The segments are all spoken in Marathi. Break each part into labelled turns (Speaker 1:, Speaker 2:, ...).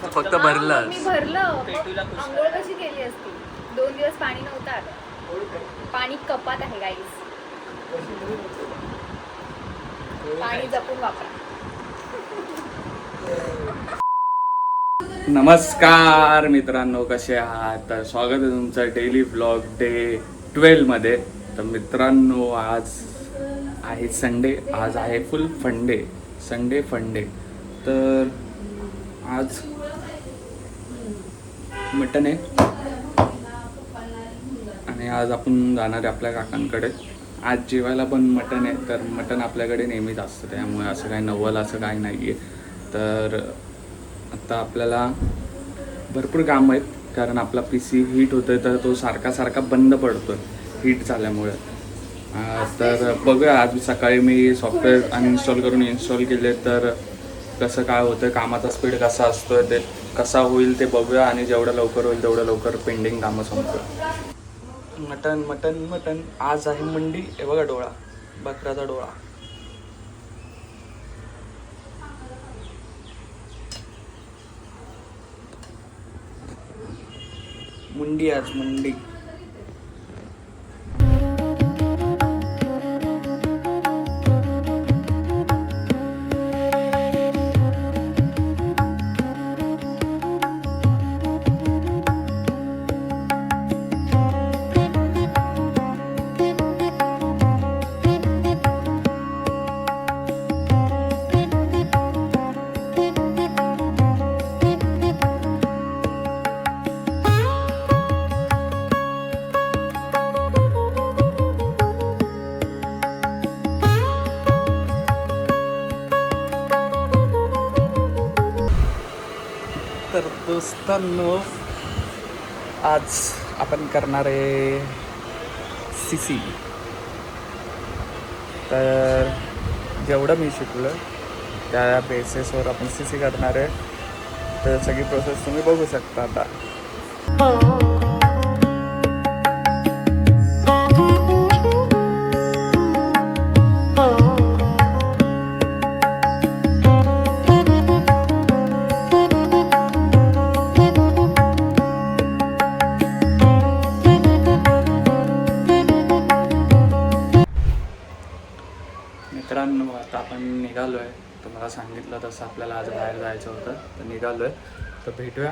Speaker 1: फक्त भरलं.
Speaker 2: मी भरलं. आंघोळ कशी केली असती? 2 दिवस पाणी नव्हतं आलं. पाणी कपात आहे गाईस. पाणी जपून वापरा.
Speaker 1: नमस्कार मित्रांनो, कसे आहात? तर स्वागत आहे तुमचं डेली ब्लॉग डे 12 मध्ये. तर मित्रांनो, आज आहे संडे. आज आहे फुल फंडे, संडे फंडे. तर आज मटन आहे आणि आज आपण जाणार आहे आपल्या काकांकडे. आज जेवायला पण मटन आहे. तर मटन आपल्याकडे नेहमीच असतं, त्यामुळे असं काही नवल असं काही नाही आहे. तर आता आपल्याला भरपूर काम आहेत, कारण आपला PC हीट होतोय, तर तो सारखा बंद पडतो हीट झाल्यामुळे. तर बघूया, आज सकाळी मी सॉफ्टवेअर अनइन्स्टॉल करून इन्स्टॉल केले, तर कसं काय होतं, कामाचा स्पीड कसा असतो, ते कसा होईल ते बघूया. आणि जेवढं लवकर होईल तेवढं लवकर पेंडिंग कामं संपतं. मटन मटन मटन आज आहे मंडी. हे बघा डोळा, बकराचा डोळा. मुंडी आज मुंडी. तर दोस्तांनो, आज आपण करणार आहे CC. तर जेवढं मी शिकलो त्या बेसिसवर आपण CC करणार आहे. तर सगळी प्रोसेस तुम्ही बघू शकता आता. मित्रांनो, आता आपण निघालो आहे. तुम्हाला सांगितलं तसं आपल्याला आज बाहेर जायचं होतं, तर निघालो आहे. तर भेटूया.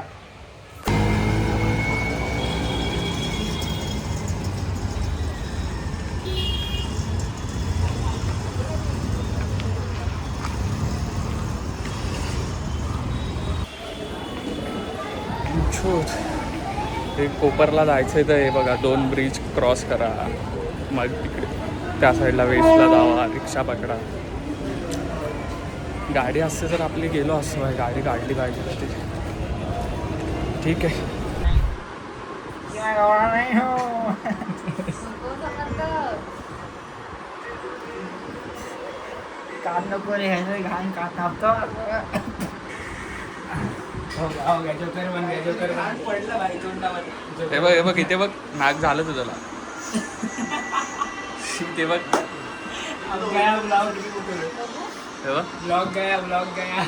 Speaker 1: हे कोपरला जायचं आहे, तर हे बघा 2 ब्रिज क्रॉस करा, मग तिकडे त्या साईडला वेस्टला जावा, रिक्षा पकडा. गाडी असते तर आपली गेलो असतो. गाडी काढली पाहिजे तर ती. ठीक आहे.
Speaker 3: काम नको रे, ह्याचं घाण का थांबतो.
Speaker 1: हे बघ इथे बघ, नाक झालं तुझ्याला. ते बघ,
Speaker 3: ब्लॉग गया.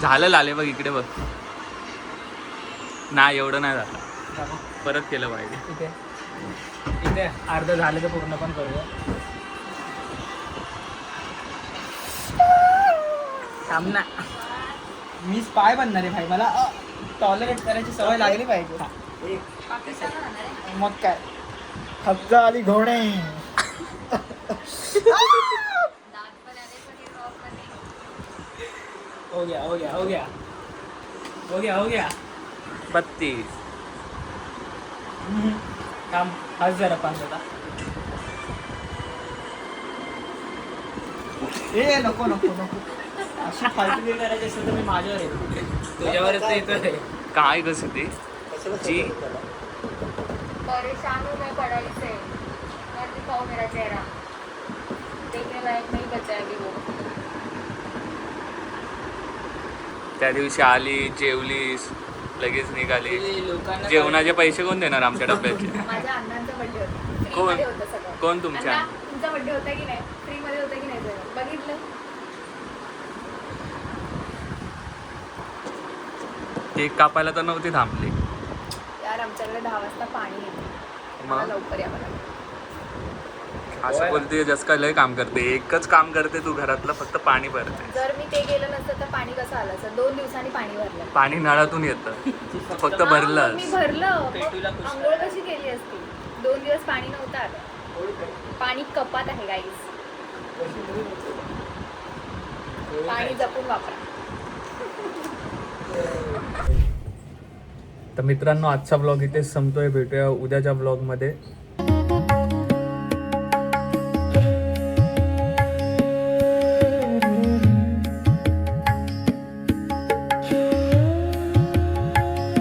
Speaker 1: झालं लाले बघ, इकडे बघ. नाही, एवढं नाही झालं, परत केलं पाहिजे.
Speaker 3: इथे अर्ध झालं तर पूर्ण पण करूया. थांब ना, मी स्पाय बनणार आहे भाई. मला टॉलरेट करायची सवय लागली पाहिजे. मग काय, हक्क आली घोडे. हो गया
Speaker 1: 32.
Speaker 3: काम आज जरा 5 होता. नको अशी फालतू करायची असेल तर मी माझ्यावर येतो, तुझ्यावरच येतो.
Speaker 1: काय कसं ते जी
Speaker 2: परेशान हूँ मैं पढ़ाई से, मत दिखाओ मेरा चेहरा, देखने लायक नहीं बचा है वो.
Speaker 1: त्या दिवशी आली, जेवलीस, लगेच निघाली. जेवणाचे पैसे कोण देणार आमच्या डब्याचे?
Speaker 2: माझ्या अण्णांचा बर्थडे होता.
Speaker 1: कोण?
Speaker 2: फ्रीमध्ये होतं सगळं.
Speaker 1: कोण तुमच्या?
Speaker 2: अण्णा, तुमचा बर्थडे होता की नाही? फ्रीमध्ये होता की नाही सगळं? बघितलं?
Speaker 1: केक कापायला तर नव्हती थांबली.
Speaker 2: यार आमच्याकडे 10 वाजता पाणी येतं, मला
Speaker 1: मग
Speaker 2: लवकर यावं लागेल.
Speaker 1: असं बोलते जस काय लय काम करते. एकच काम करते तू घरातलं, फक्त पाणी भरते.
Speaker 2: जर मी ते गेलं नसतं तर पाणी कसं आलं असं? 2 दिवसांनी पाणी भरलं.
Speaker 1: पाणी नळातून येतं, तू फक्त
Speaker 2: हा, मग
Speaker 1: भरलंस.
Speaker 2: मी भरलं मग
Speaker 3: पेटूला खुश
Speaker 2: आंघोळ कशी केली असती? 2 दिवस पाणी नव्हतं आलं. पाणी कपात आहे गाईस, पाणी जपून वापरा.
Speaker 1: तर मित्रांनो, आजचा ब्लॉग इथेच संपतोय. भेटूया उद्याच्या ब्लॉगमध्ये.